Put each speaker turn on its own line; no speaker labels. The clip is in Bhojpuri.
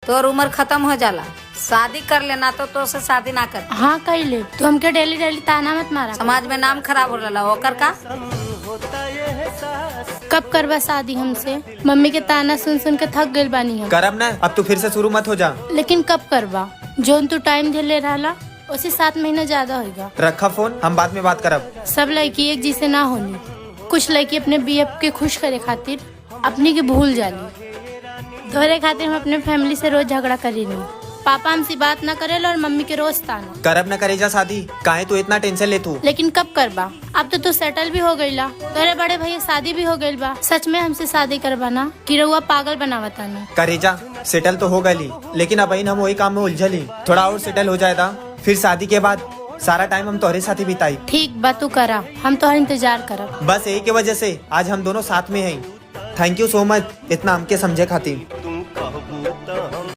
तोर उम्र खत्म हो जाला, शादी कर लेना तो से शादी ना कर।
हाँ कही ले, तू हमके डेली डेली ताना मत मारा।
समाज में नाम खराब हो रहा ओकर का।
कब करवा शादी हमसे? मम्मी के ताना सुन सुन के थक गइल बानी हम।
करब ना, अब तू फिर से शुरू मत हो जा।
लेकिन कब करवा? जोन तू टाइम दे ले रहा उसे 7 महीना ज्यादा होगा।
रखा फोन, हम बाद में बात करब।
सब लड़की एक जैसे ना होनी। कुछ लड़की अपने बीएफ के खुश करे खातिर अपनी के भूल जानी। तोहरे खातिर हम अपने फैमिली से रोज झगड़ा करी नहीं। पापा हमसे बात ना करेला और मम्मी के रोज ताना।
करब न करे जा शादी, काहे तू इतना टेंशन ले तू?
लेकिन कब करबा? अब तो तू सेटल भी हो गईला, तोरे बड़े भैया शादी भी हो गईल बा। सच में हमसे शादी करवाना कि रउआ पागल बनावता नहीं?
करे जा, सेटल तो हो गई, लेकिन अब हम वही काम में उलझली। थोड़ा और सेटल हो जाएगा, फिर शादी के बाद सारा टाइम हम तोहरे साथ ही बिताई।
ठीक बा, तू करा, हम तोहर इंतजार करब।
बस यही के वजह से आज हम दोनों साथ में हैं। थैंक यू सो मच इतना हमके समझे खातिर।